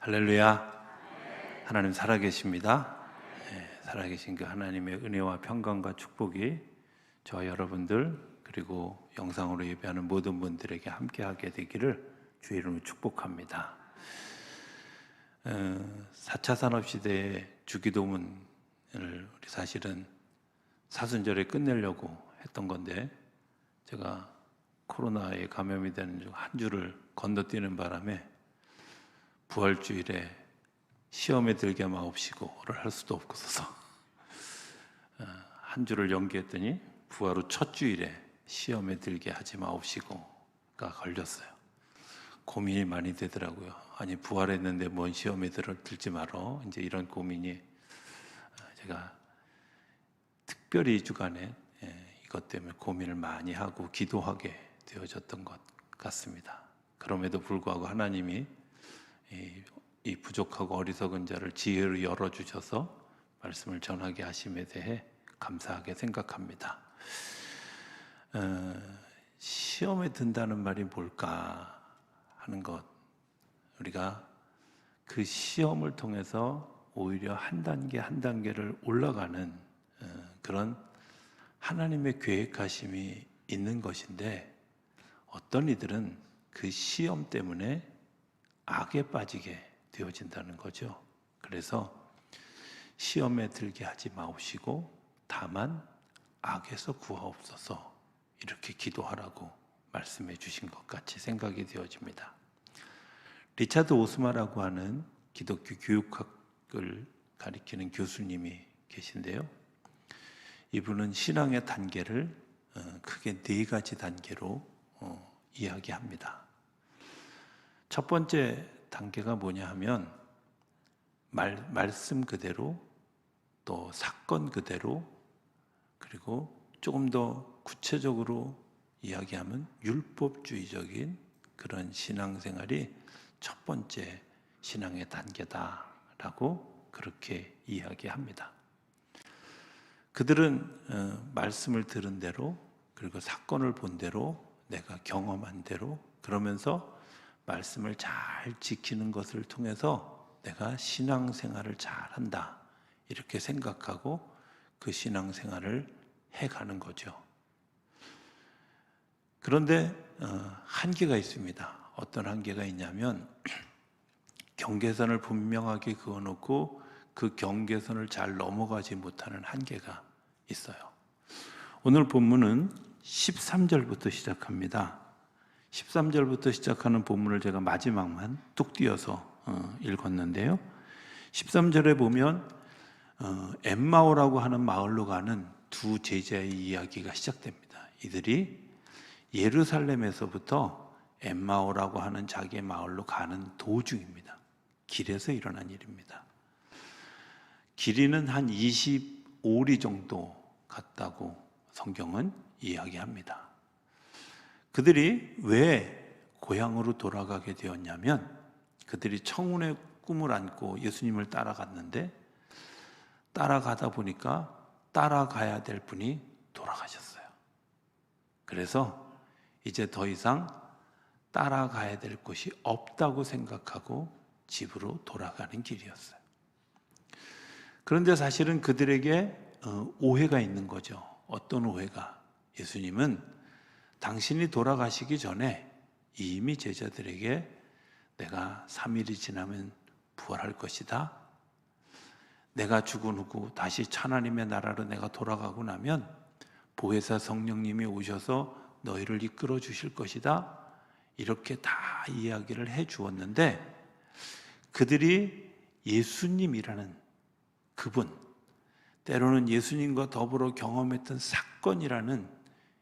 할렐루야. 하나님 살아계십니다. 살아계신 그 하나님의 은혜와 평강과 축복이 저와 여러분들 그리고 영상으로 예배하는 모든 분들에게 함께하게 되기를 주의 이름으로 축복합니다. 4차 산업시대의 주기도문을 우리 사실은 사순절에 끝내려고 했던 건데 제가 코로나에 감염이 되는 한 주를 건너뛰는 바람에 부활주일에 시험에 들게 마옵시고를 할 수도 없어서 한 주를 연기했더니 부활 후 첫 주일에 시험에 들게 하지 마옵시고가 걸렸어요. 고민이 많이 되더라고요. 아니 부활했는데 뭔 시험에 들지 말어. 이제 이런 고민이 제가 특별히 이 주간에 이것 때문에 고민을 많이 하고 기도하게 되어졌던 것 같습니다. 그럼에도 불구하고 하나님이 이 부족하고 어리석은 자를 지혜로 열어주셔서 말씀을 전하게 하심에 대해 감사하게 생각합니다. 시험에 든다는 말이 뭘까 하는 것, 우리가 그 시험을 통해서 오히려 한 단계 한 단계를 올라가는 그런 하나님의 계획하심이 있는 것인데, 어떤 이들은 그 시험 때문에 악에 빠지게 되어진다는 거죠. 그래서 시험에 들게 하지 마옵시고 다만 악에서 구하옵소서, 이렇게 기도하라고 말씀해 주신 것 같이 생각이 되어집니다. 리차드 오스마라고 하는 기독교 교육학을 가리키는 교수님이 계신데요, 이분은 신앙의 단계를 크게 4가지 단계로 이야기합니다. 첫 번째 단계가 뭐냐 하면 말씀 그대로, 또 사건 그대로, 그리고 조금 더 구체적으로 이야기하면 율법주의적인 그런 신앙생활이 첫 번째 신앙의 단계다라고 그렇게 이야기합니다. 그들은 말씀을 들은 대로, 그리고 사건을 본 대로, 내가 경험한 대로, 그러면서 말씀을 잘 지키는 것을 통해서 내가 신앙생활을 잘한다, 이렇게 생각하고 그 신앙생활을 해가는 거죠. 그런데 한계가 있습니다. 어떤 한계가 있냐면 경계선을 분명하게 그어놓고 그 경계선을 잘 넘어가지 못하는 한계가 있어요. 오늘 본문은 13절부터 시작합니다. 13절부터 시작하는 본문을 제가 마지막만 뚝 띄어서 읽었는데요, 13절에 보면 엠마오라고 하는 마을로 가는 두 제자의 이야기가 시작됩니다. 이들이 예루살렘에서부터 엠마오라고 하는 자기의 마을로 가는 도중입니다. 길에서 일어난 일입니다. 길이는 한 25리 정도 갔다고 성경은 이야기합니다. 그들이 왜 고향으로 돌아가게 되었냐면, 그들이 청운의 꿈을 안고 예수님을 따라갔는데 따라가다 보니까 따라가야 될 분이 돌아가셨어요. 그래서 이제 더 이상 따라가야 될 곳이 없다고 생각하고 집으로 돌아가는 길이었어요. 그런데 사실은 그들에게 오해가 있는 거죠. 어떤 오해가? 예수님은 당신이 돌아가시기 전에 이미 제자들에게 내가 3일이 지나면 부활할 것이다, 내가 죽은 후 다시 하나님의 나라로 내가 돌아가고 나면 보혜사 성령님이 오셔서 너희를 이끌어 주실 것이다, 이렇게 다 이야기를 해 주었는데, 그들이 예수님이라는 그분, 때로는 예수님과 더불어 경험했던 사건이라는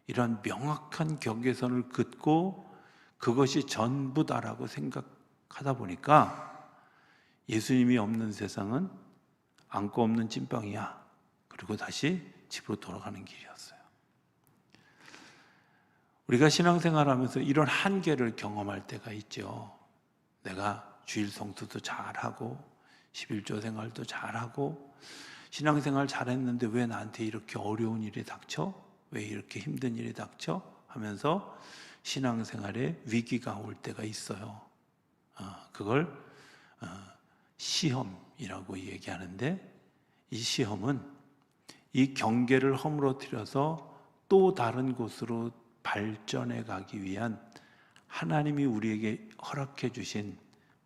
이런 명확한 경계선을 긋고 그것이 전부다라고 생각하다 보니까 예수님이 없는 세상은 안고 없는 찐빵이야, 그리고 다시 집으로 돌아가는 길이었어요. 우리가 신앙생활하면서 이런 한계를 경험할 때가 있죠. 내가 주일 성수도 잘하고 11조 생활도 잘하고 신앙생활 잘했는데 왜 나한테 이렇게 어려운 일이 닥쳐? 왜 이렇게 힘든 일이 닥쳐? 하면서 신앙생활에 위기가 올 때가 있어요. 그걸 시험이라고 얘기하는데, 이 시험은 이 경계를 허물어뜨려서 또 다른 곳으로 발전해 가기 위한 하나님이 우리에게 허락해 주신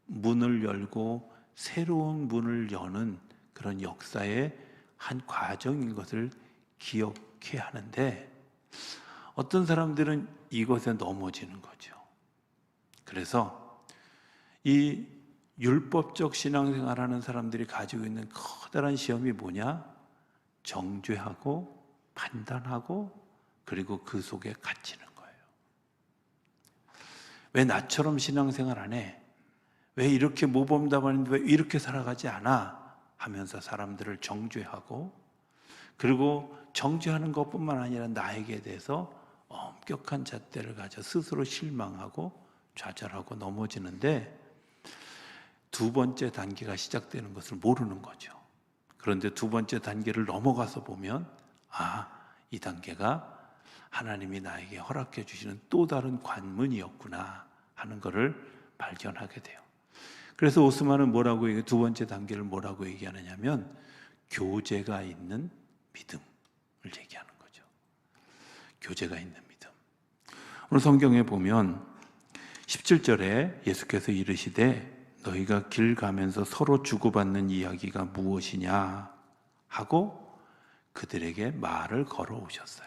문을 열고 새로운 문을 여는 그런 역사의 한 과정인 것을 기억해야 하는데, 어떤 사람들은 이것에 넘어지는 거죠. 그래서 이 율법적 신앙생활하는 사람들이 가지고 있는 커다란 시험이 뭐냐? 정죄하고 판단하고 그리고 그 속에 갇히는 거예요. 왜 나처럼 신앙생활 안 해? 왜 이렇게 모범답안인데 왜 이렇게 살아가지 않아? 하면서 사람들을 정죄하고, 그리고 정죄하는 것뿐만 아니라 나에게 대해서 엄격한 잣대를 가져 스스로 실망하고 좌절하고 넘어지는데, 두 번째 단계가 시작되는 것을 모르는 거죠. 그런데 두 번째 단계를 넘어가서 보면, 이 단계가 하나님이 나에게 허락해 주시는 또 다른 관문이었구나 하는 것을 발견하게 돼요. 그래서 오스만은 두 번째 단계를 뭐라고 얘기하느냐면 교제가 있는 믿음을 얘기하는 거죠. 교제가 있는 믿음. 오늘 성경에 보면 17절에 예수께서 이르시되 너희가 길 가면서 서로 주고받는 이야기가 무엇이냐 하고 그들에게 말을 걸어오셨어요.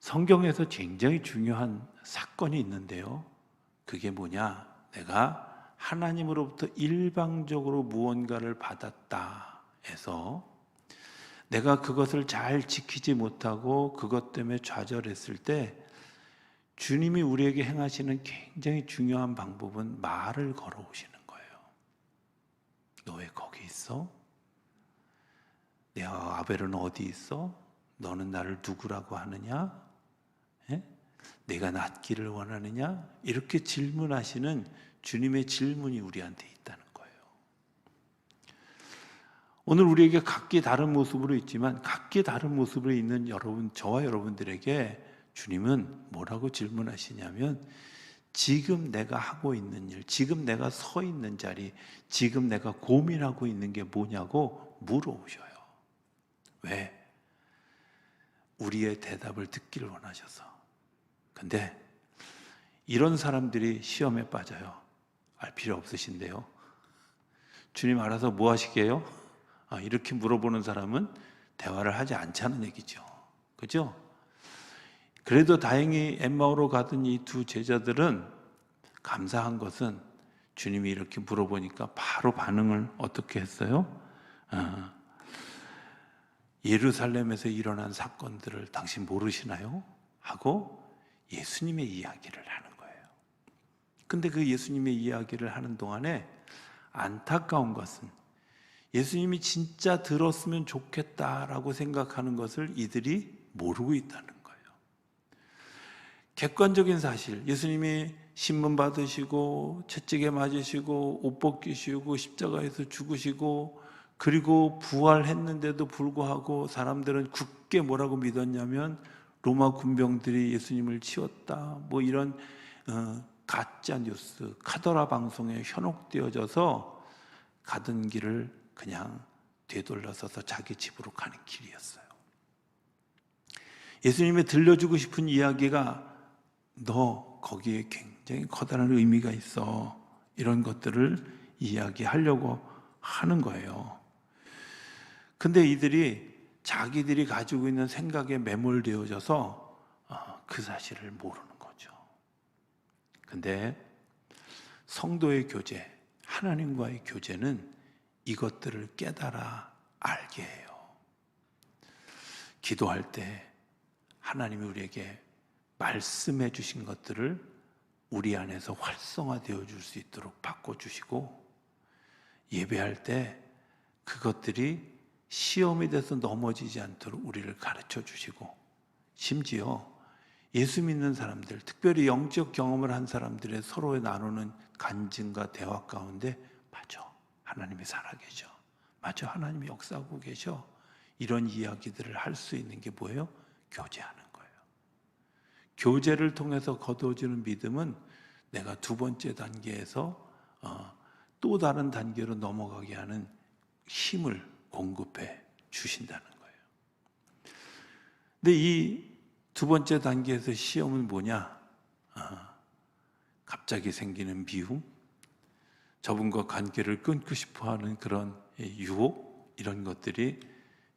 성경에서 굉장히 중요한 사건이 있는데요, 그게 뭐냐? 내가 하나님으로부터 일방적으로 무언가를 받았다 해서 내가 그것을 잘 지키지 못하고 그것 때문에 좌절했을 때, 주님이 우리에게 행하시는 굉장히 중요한 방법은 말을 걸어오시는 거예요. 너 왜 거기 있어? 내 아벨은 어디 있어? 너는 나를 누구라고 하느냐? 내가 낫기를 원하느냐? 이렇게 질문하시는 주님의 질문이 우리한테 있다는 거예요. 오늘 우리에게 각기 다른 모습으로 있지만 각기 다른 모습으로 있는 저와 여러분들에게 주님은 뭐라고 질문하시냐면, 지금 내가 하고 있는 일, 지금 내가 서 있는 자리, 지금 내가 고민하고 있는 게 뭐냐고 물어오셔요. 왜? 우리의 대답을 듣기를 원하셔서. 근데 이런 사람들이 시험에 빠져요. 알 필요 없으신데요. 주님 알아서 뭐 하시게요? 이렇게 물어보는 사람은 대화를 하지 않자는 얘기죠. 그죠? 그래도 다행히 엠마오로 가던 이 두 제자들은 감사한 것은 주님이 이렇게 물어보니까 바로 반응을 어떻게 했어요? 예루살렘에서 일어난 사건들을 당신 모르시나요? 하고 예수님의 이야기를 하는 거예요. 근데 그 예수님의 이야기를 하는 동안에 안타까운 것은 예수님이 진짜 들었으면 좋겠다라고 생각하는 것을 이들이 모르고 있다는 거예요. 객관적인 사실, 예수님이 신문 받으시고 채찍에 맞으시고 옷 벗기시고 십자가에서 죽으시고 그리고 부활했는데도 불구하고 사람들은 굳게 뭐라고 믿었냐면 로마 군병들이 예수님을 치웠다, 뭐 이런 가짜 뉴스, 카더라 방송에 현혹되어져서 가던 길을 그냥 되돌아서서 자기 집으로 가는 길이었어요. 예수님이 들려주고 싶은 이야기가 너 거기에 굉장히 커다란 의미가 있어, 이런 것들을 이야기하려고 하는 거예요. 근데 이들이 자기들이 가지고 있는 생각에 매몰되어져서 그 사실을 모르는 거죠. 근데 성도의 교제, 하나님과의 교제는 이것들을 깨달아 알게 해요. 기도할 때 하나님이 우리에게 말씀해 주신 것들을 우리 안에서 활성화되어 줄 수 있도록 바꿔주시고, 예배할 때 그것들이 시험이 돼서 넘어지지 않도록 우리를 가르쳐 주시고, 심지어 예수 믿는 사람들, 특별히 영적 경험을 한 사람들의 서로에 나누는 간증과 대화 가운데 맞아, 하나님이 살아계셔, 맞아, 하나님이 역사하고 계셔, 이런 이야기들을 할 수 있는 게 뭐예요? 교제하는 거예요. 교제를 통해서 거두어지는 믿음은 내가 두 번째 단계에서 또 다른 단계로 넘어가게 하는 힘을 공급해 주신다는 거예요. 근데 이 두 번째 단계에서 시험은 뭐냐? 갑자기 생기는 미움, 저분과 관계를 끊고 싶어하는 그런 유혹, 이런 것들이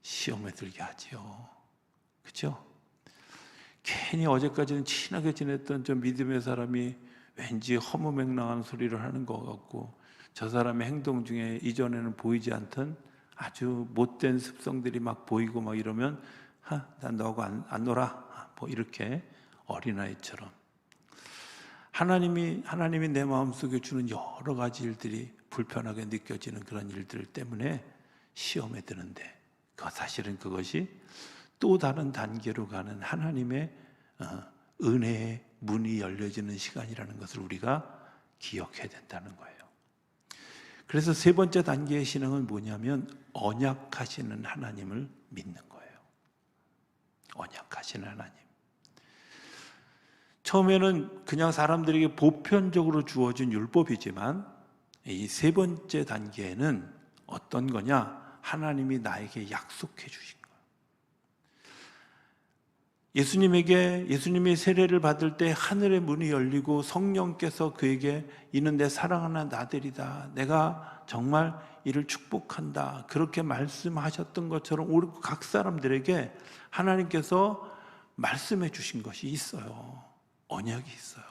시험에 들게 하지요. 그렇죠? 괜히 어제까지는 친하게 지냈던 저 믿음의 사람이 왠지 허무맹랑한 소리를 하는 것 같고, 저 사람의 행동 중에 이전에는 보이지 않던 아주 못된 습성들이 막 보이고 막 이러면 난 너하고 안 놀아, 뭐 이렇게 어린아이처럼 하나님이 내 마음속에 주는 여러 가지 일들이 불편하게 느껴지는 그런 일들 때문에 시험에 드는데, 사실은 그것이 또 다른 단계로 가는 하나님의 은혜의 문이 열려지는 시간이라는 것을 우리가 기억해야 된다는 거예요. 그래서 세 번째 단계의 신앙은 뭐냐면 언약하시는 하나님을 믿는 거예요. 언약하시는 하나님. 처음에는 그냥 사람들에게 보편적으로 주어진 율법이지만 이 세 번째 단계에는 어떤 거냐? 하나님이 나에게 약속해 주신 거예요. 예수님이 세례를 받을 때 하늘의 문이 열리고 성령께서 그에게 이는 내 사랑하는 아들이다, 내가 정말 이를 축복한다, 그렇게 말씀하셨던 것처럼 우리 각 사람들에게 하나님께서 말씀해 주신 것이 있어요. 언약이 있어요.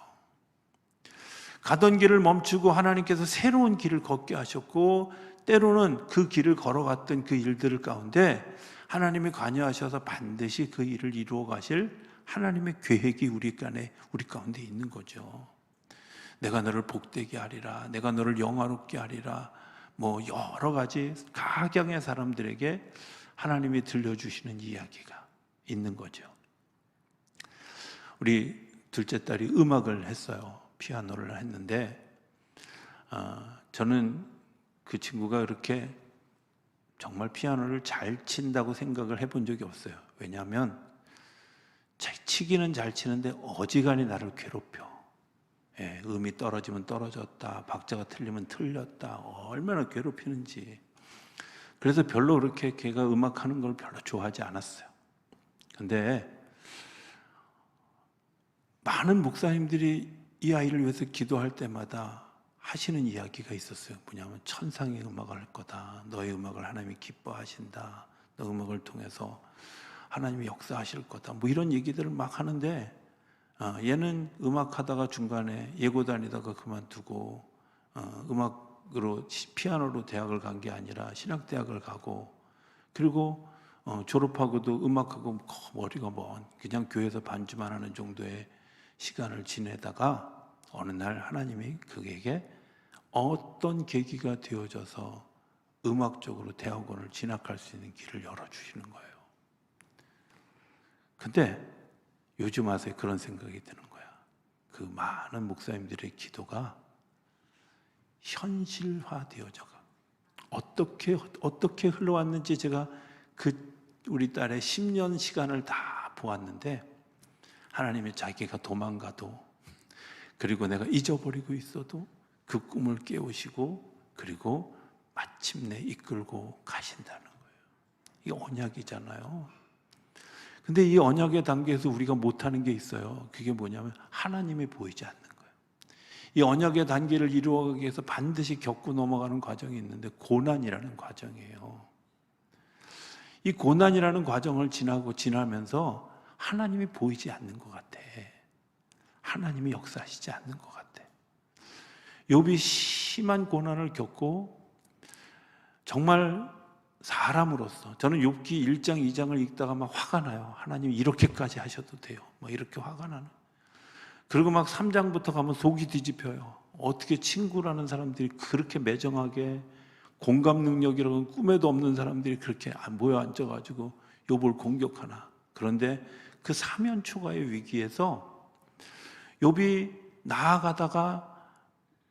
가던 길을 멈추고 하나님께서 새로운 길을 걷게 하셨고, 때로는 그 길을 걸어갔던 그 일들 가운데 하나님이 관여하셔서 반드시 그 일을 이루어 가실 하나님의 계획이 우리 가운데 있는 거죠. 내가 너를 복되게 하리라, 내가 너를 영화롭게 하리라, 뭐 여러 가지 각양의 사람들에게 하나님이 들려주시는 이야기가 있는 거죠. 우리 둘째 딸이 음악을 했어요. 피아노를 했는데 저는 그 친구가 그렇게 정말 피아노를 잘 친다고 생각을 해본 적이 없어요. 왜냐하면 치기는 잘 치는데 어지간히 나를 괴롭혀. 음이 떨어지면 떨어졌다, 박자가 틀리면 틀렸다, 얼마나 괴롭히는지. 그래서 별로 그렇게 걔가 음악하는 걸 별로 좋아하지 않았어요. 근데 많은 목사님들이 이 아이를 위해서 기도할 때마다 하시는 이야기가 있었어요. 뭐냐면 천상의 음악을 할 거다, 너의 음악을 하나님이 기뻐하신다, 너 음악을 통해서 하나님이 역사하실 거다, 뭐 이런 얘기들을 막 하는데 얘는 음악하다가 중간에 예고 다니다가 그만두고 음악으로 피아노로 대학을 간 게 아니라 신학대학을 가고, 그리고 졸업하고도 음악하고 머리가 먼 그냥 교회에서 반주만 하는 정도의 시간을 지내다가 어느 날 하나님이 그에게 어떤 계기가 되어져서 음악적으로 대학원을 진학할 수 있는 길을 열어주시는 거예요. 근데 요즘 와서 그런 생각이 드는 거야. 그 많은 목사님들의 기도가 현실화되어져가 어떻게 흘러왔는지 제가 우리 딸의 10년 시간을 다 보았는데, 하나님이 자기가 도망가도, 그리고 내가 잊어버리고 있어도 그 꿈을 깨우시고, 그리고 마침내 이끌고 가신다는 거예요. 이게 언약이잖아요. 근데 이 언약의 단계에서 우리가 못하는 게 있어요. 그게 뭐냐면 하나님이 보이지 않는 거예요. 이 언약의 단계를 이루어가기 위해서 반드시 겪고 넘어가는 과정이 있는데 고난이라는 과정이에요. 이 고난이라는 과정을 지나면서 하나님이 보이지 않는 것 같아. 하나님이 역사하시지 않는 것 같아. 욥이 심한 고난을 겪고 정말 사람으로서, 저는 욥기 1장 2장을 읽다가 막 화가 나요. 하나님 이렇게까지 하셔도 돼요, 뭐 이렇게 화가 나는. 그리고 막 3장부터 가면 속이 뒤집혀요. 어떻게 친구라는 사람들이 그렇게 매정하게, 공감 능력이라고는 꿈에도 없는 사람들이 그렇게 모여 앉아가지고 욥을 공격하나. 그런데 그 사면초가의 위기에서 욥이 나아가다가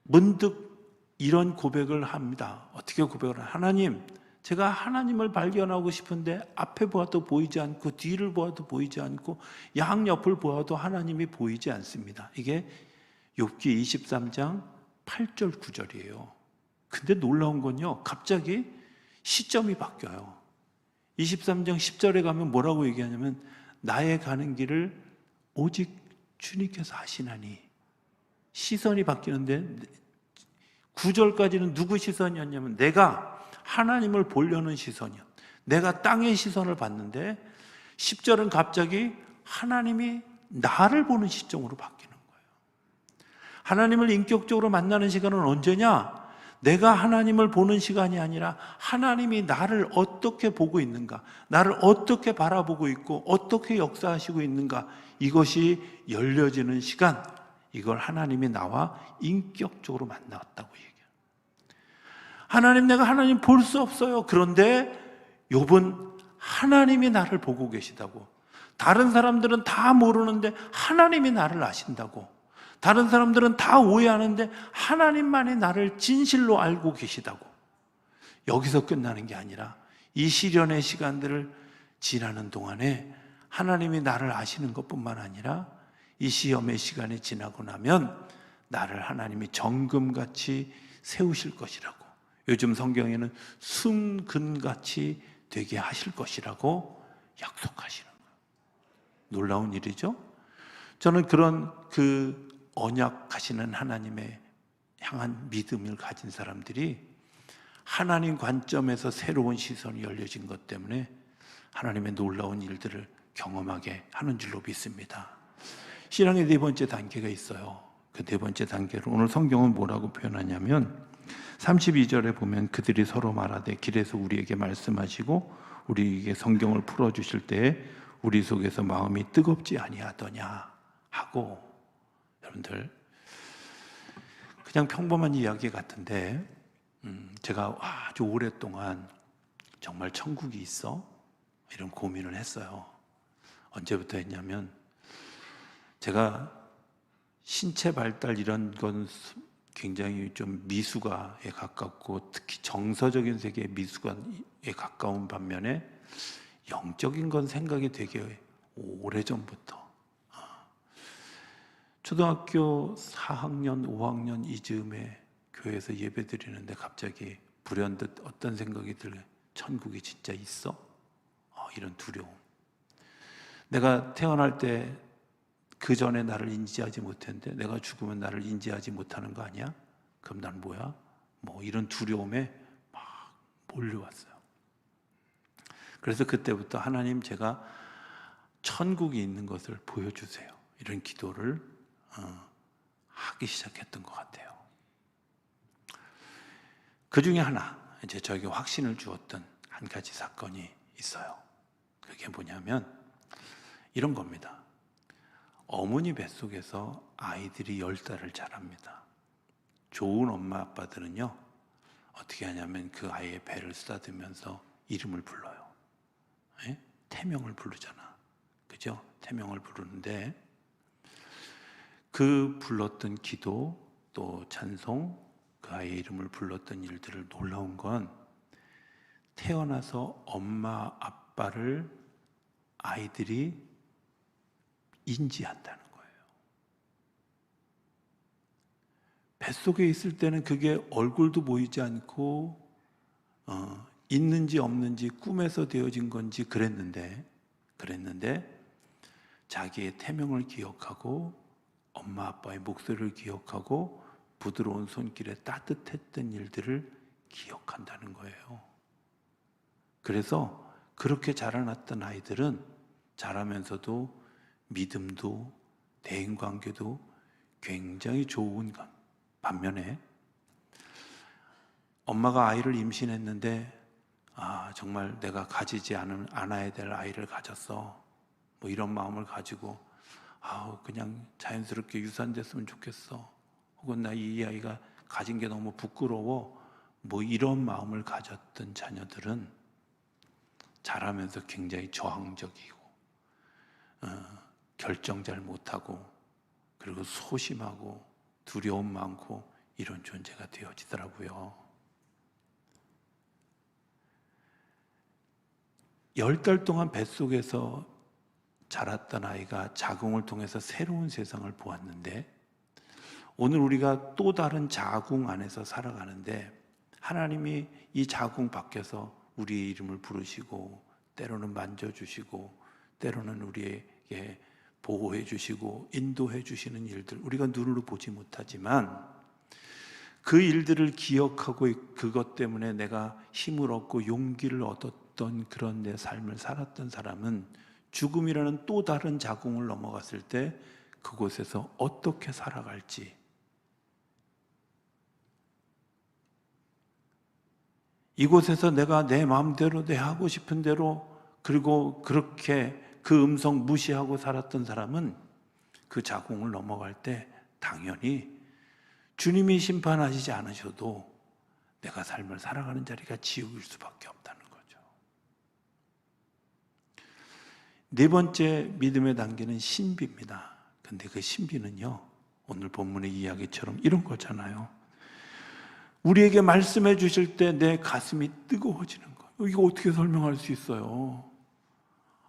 문득 이런 고백을 합니다. 어떻게 고백을 하나? 하나님, 제가 하나님을 발견하고 싶은데 앞에 보아도 보이지 않고 뒤를 보아도 보이지 않고 양옆을 보아도 하나님이 보이지 않습니다. 이게 욥기 23장 8절 9절이에요. 근데 놀라운 건요, 갑자기 시점이 바뀌어요. 23장 10절에 가면 뭐라고 얘기하냐면 나의 가는 길을 오직 주님께서 하시나니. 시선이 바뀌는데 9절까지는 누구 시선이었냐면 내가 하나님을 보려는 시선이었. 내가 땅의 시선을 봤는데 10절은 갑자기 하나님이 나를 보는 시점으로 바뀌는 거예요. 하나님을 인격적으로 만나는 시간은 언제냐? 내가 하나님을 보는 시간이 아니라 하나님이 나를 어떻게 보고 있는가, 나를 어떻게 바라보고 있고 어떻게 역사하시고 있는가, 이것이 열려지는 시간, 이걸 하나님이 나와 인격적으로 만났다고 얘기해요. 하나님, 내가 하나님 볼 수 없어요. 그런데 욥은 하나님이 나를 보고 계시다고. 다른 사람들은 다 모르는데 하나님이 나를 아신다고. 다른 사람들은 다 오해하는데 하나님만이 나를 진실로 알고 계시다고. 여기서 끝나는 게 아니라 이 시련의 시간들을 지나는 동안에 하나님이 나를 아시는 것뿐만 아니라 이 시험의 시간이 지나고 나면 나를 하나님이 정금같이 세우실 것이라고. 요즘 성경에는 순금같이 되게 하실 것이라고 약속하시는 거예요. 놀라운 일이죠. 저는 그런 언약하시는 하나님의 향한 믿음을 가진 사람들이 하나님 관점에서 새로운 시선이 열려진 것 때문에 하나님의 놀라운 일들을 경험하게 하는 줄로 믿습니다. 신앙의 네 번째 단계가 있어요. 그 네 번째 단계로 오늘 성경은 뭐라고 표현하냐면 32절에 보면 그들이 서로 말하되 길에서 우리에게 말씀하시고 우리에게 성경을 풀어주실 때에 우리 속에서 마음이 뜨겁지 아니하더냐 하고. 여러분들, 그냥 평범한 이야기 같은데 제가 아주 오랫동안 정말 천국이 있어? 이런 고민을 했어요. 언제부터 했냐면 제가 신체 발달 이런 건 굉장히 좀 미숙아에 가깝고 특히 정서적인 세계의 미숙아에 가까운 반면에 영적인 건 생각이 되게 오래전부터, 초등학교 4학년, 5학년 이즈음에 교회에서 예배 드리는데 갑자기 불현듯 어떤 생각이 들어요. 천국이 진짜 있어? 이런 두려움. 내가 태어날 때 그 전에 나를 인지하지 못했는데 내가 죽으면 나를 인지하지 못하는 거 아니야? 그럼 난 뭐야? 이런 두려움에 막 몰려왔어요. 그래서 그때부터 하나님, 제가 천국이 있는 것을 보여주세요. 이런 기도를 하기 시작했던 것 같아요. 그 중에 하나, 이제 저에게 확신을 주었던 한 가지 사건이 있어요. 그게 뭐냐면 이런 겁니다. 어머니 뱃속에서 아이들이 10달을 자랍니다. 좋은 엄마 아빠들은요, 어떻게 하냐면 그 아이의 배를 쓰다듬으면서 이름을 불러요. 예? 태명을 부르잖아. 그죠? 태명을 부르는데 그 불렀던 기도 또 찬송, 그 아이의 이름을 불렀던 일들을 놀라운 건 태어나서 엄마 아빠를 아이들이 인지한다는 거예요. 뱃속에 있을 때는 그게 얼굴도 보이지 않고 있는지 없는지 꿈에서 되어진 건지 그랬는데 자기의 태명을 기억하고 엄마 아빠의 목소리를 기억하고 부드러운 손길에 따뜻했던 일들을 기억한다는 거예요. 그래서 그렇게 자라났던 아이들은 자라면서도 믿음도 대인관계도 굉장히 좋은 것. 반면에 엄마가 아이를 임신했는데 정말 내가 가지지 않아야 될 아이를 가졌어. 이런 마음을 가지고 그냥 자연스럽게 유산됐으면 좋겠어. 혹은 나 이 아이가 가진 게 너무 부끄러워. 이런 마음을 가졌던 자녀들은 자라면서 굉장히 저항적이고 결정 잘 못하고 그리고 소심하고 두려움 많고 이런 존재가 되어지더라고요. 10달 동안 뱃속에서 자랐던 아이가 자궁을 통해서 새로운 세상을 보았는데 오늘 우리가 또 다른 자궁 안에서 살아가는데 하나님이 이 자궁 밖에서 우리의 이름을 부르시고 때로는 만져주시고 때로는 우리에게 보호해 주시고 인도해 주시는 일들, 우리가 눈으로 보지 못하지만 그 일들을 기억하고 그것 때문에 내가 힘을 얻고 용기를 얻었던 그런 내 삶을 살았던 사람은 죽음이라는 또 다른 자궁을 넘어갔을 때 그곳에서 어떻게 살아갈지, 이곳에서 내가 내 마음대로 내 하고 싶은 대로 그리고 그렇게 그 음성 무시하고 살았던 사람은 그 자궁을 넘어갈 때 당연히 주님이 심판하시지 않으셔도 내가 삶을 살아가는 자리가 지옥일 수밖에 없다는 거죠. 네 번째 믿음의 단계는 신비입니다. 근데 그 신비는요, 오늘 본문의 이야기처럼 이런 거잖아요. 우리에게 말씀해 주실 때 내 가슴이 뜨거워지는 거예요. 이거 어떻게 설명할 수 있어요?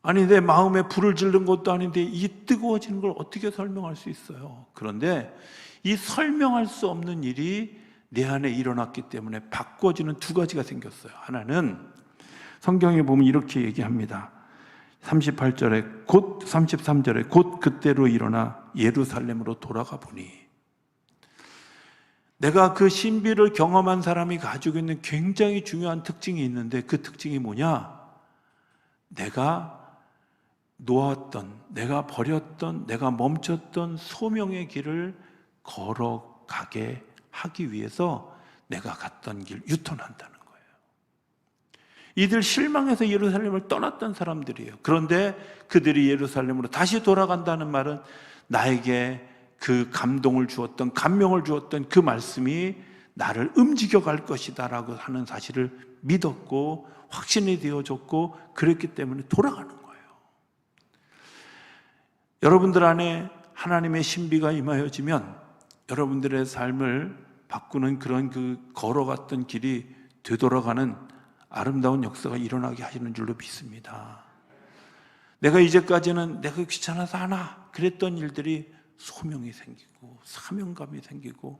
아니, 내 마음에 불을 지른 것도 아닌데 이 뜨거워지는 걸 어떻게 설명할 수 있어요? 그런데 이 설명할 수 없는 일이 내 안에 일어났기 때문에 바꿔지는 두 가지가 생겼어요. 하나는 성경에 보면 이렇게 얘기합니다. 38절에 곧 33절에 곧 그때로 일어나 예루살렘으로 돌아가 보니, 내가 그 신비를 경험한 사람이 가지고 있는 굉장히 중요한 특징이 있는데 그 특징이 뭐냐? 내가 놓았던, 내가 버렸던, 내가 멈췄던 소명의 길을 걸어가게 하기 위해서 내가 갔던 길 유턴한다는 거예요. 이들 실망해서 예루살렘을 떠났던 사람들이에요. 그런데 그들이 예루살렘으로 다시 돌아간다는 말은 나에게 그 감동을 주었던, 감명을 주었던 그 말씀이 나를 움직여 갈 것이다 라고 하는 사실을 믿었고 확신이 되어졌고 그랬기 때문에 돌아가는 거예요. 여러분들 안에 하나님의 신비가 임하여지면 여러분들의 삶을 바꾸는 그런 그 걸어갔던 길이 되돌아가는 아름다운 역사가 일어나게 하시는 줄로 믿습니다. 내가 이제까지는 내가 귀찮아서 하나 그랬던 일들이 소명이 생기고 사명감이 생기고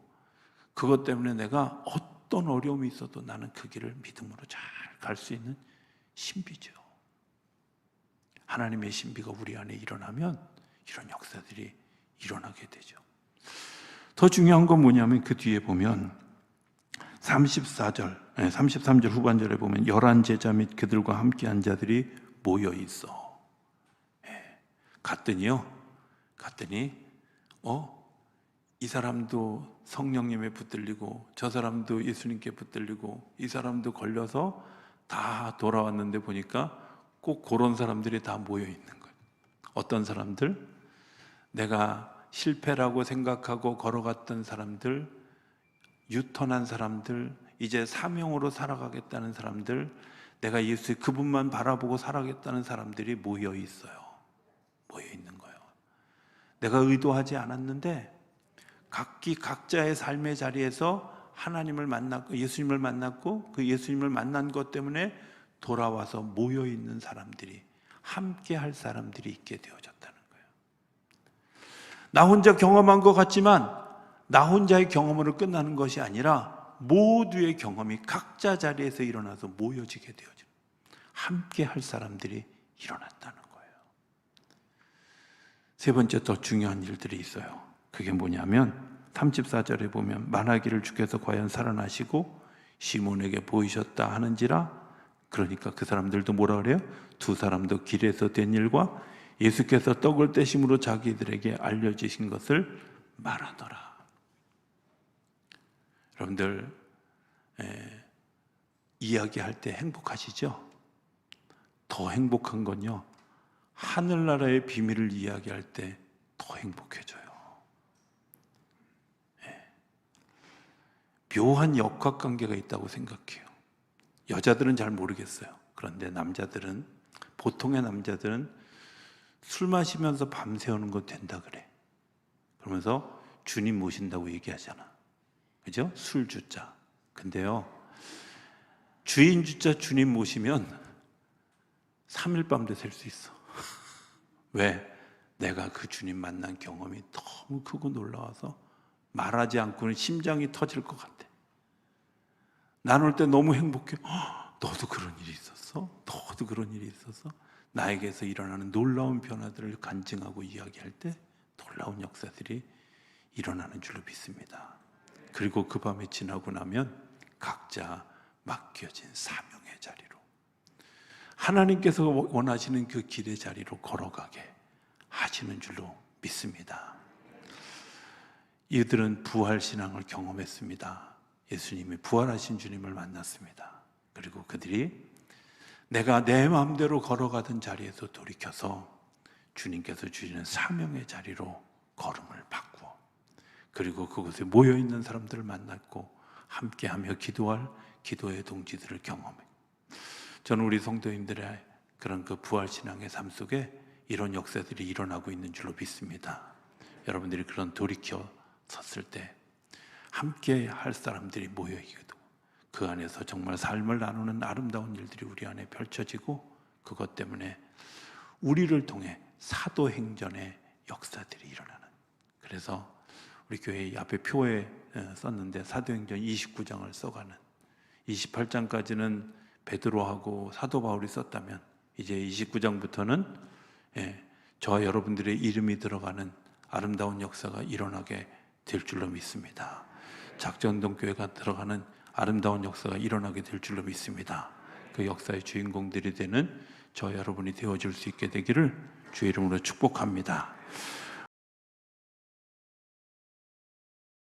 그것 때문에 내가 어떤 어려움이 있어도 나는 그 길을 믿음으로 잘 갈 수 있는 신비죠. 하나님의 신비가 우리 안에 일어나면 이런 역사들이 일어나게 되죠. 더 중요한 건 뭐냐면 그 뒤에 보면 33절 후반절에 보면 11 제자 및 그들과 함께한 자들이 모여 있어. 갔더니 이 사람도 성령님에 붙들리고 저 사람도 예수님께 붙들리고 이 사람도 걸려서 다 돌아왔는데 보니까 꼭 그런 사람들이 다 모여 있는 거예요. 어떤 사람들? 내가 실패라고 생각하고 걸어갔던 사람들, 유턴한 사람들, 이제 사명으로 살아가겠다는 사람들, 내가 예수의 그분만 바라보고 살아가겠다는 사람들이 모여 있어요. 모여 있는 거예요. 내가 의도하지 않았는데 각기 각자의 삶의 자리에서 하나님을 만났고 예수님을 만났고 그 예수님을 만난 것 때문에 돌아와서 모여 있는 사람들이, 함께 할 사람들이 있게 되어졌다는 거예요. 나 혼자 경험한 것 같지만 나 혼자의 경험으로 끝나는 것이 아니라 모두의 경험이 각자 자리에서 일어나서 모여지게 되어져 함께 할 사람들이 일어났다는 거예요. 세 번째 더 중요한 일들이 있어요. 그게 뭐냐면 34절에 보면 만하기를 주께서 과연 살아나시고 시몬에게 보이셨다 하는지라. 그러니까 그 사람들도 뭐라 그래요? 두 사람도 길에서 된 일과 예수께서 떡을 떼심으로 자기들에게 알려주신 것을 말하더라. 여러분들 이야기할 때 행복하시죠? 더 행복한 건요, 하늘나라의 비밀을 이야기할 때 더 행복해져요. 묘한 역학관계가 있다고 생각해요. 여자들은 잘 모르겠어요. 그런데 남자들은, 보통의 남자들은 술 마시면서 밤새우는 거 된다 그래. 그러면서 주님 모신다고 얘기하잖아. 그죠? 술 주자. 근데요, 주인 주자 주님 모시면 3일 밤도 셀 수 있어. 왜? 내가 그 주님 만난 경험이 너무 크고 놀라워서 말하지 않고는 심장이 터질 것 같아. 나눌 때 너무 행복해. 너도 그런 일이 있었어? 너도 그런 일이 있었어? 나에게서 일어나는 놀라운 변화들을 간증하고 이야기할 때 놀라운 역사들이 일어나는 줄로 믿습니다. 그리고 그 밤이 지나고 나면 각자 맡겨진 사명의 자리로, 하나님께서 원하시는 그 길의 자리로 걸어가게 하시는 줄로 믿습니다. 이들은 부활신앙을 경험했습니다. 예수님이 부활하신 주님을 만났습니다. 그리고 그들이 내가 내 마음대로 걸어가던 자리에서 돌이켜서 주님께서 주시는 사명의 자리로 걸음을 바꾸어, 그리고 그곳에 모여있는 사람들을 만났고 함께하며 기도할 기도의 동지들을 경험해. 저는 우리 성도님들의 그런 그 부활신앙의 삶 속에 이런 역사들이 일어나고 있는 줄로 믿습니다. 여러분들이 그런 돌이켜 섰을 때 함께 할 사람들이 모여있고 그 안에서 정말 삶을 나누는 아름다운 일들이 우리 안에 펼쳐지고, 그것 때문에 우리를 통해 사도행전의 역사들이 일어나는. 그래서 우리 교회 앞에 표에 썼는데 사도행전 29장을 써가는, 28장까지는 베드로하고 사도 바울이 썼다면 이제 29장부터는 저와 여러분들의 이름이 들어가는 아름다운 역사가 일어나게 될 줄로 믿습니다. 작전동교회가 들어가는 아름다운 역사가 일어나게 될 줄로 믿습니다. 그 역사의 주인공들이 되는 저 여러분이 되어줄 수 있게 되기를 주의 이름으로 축복합니다.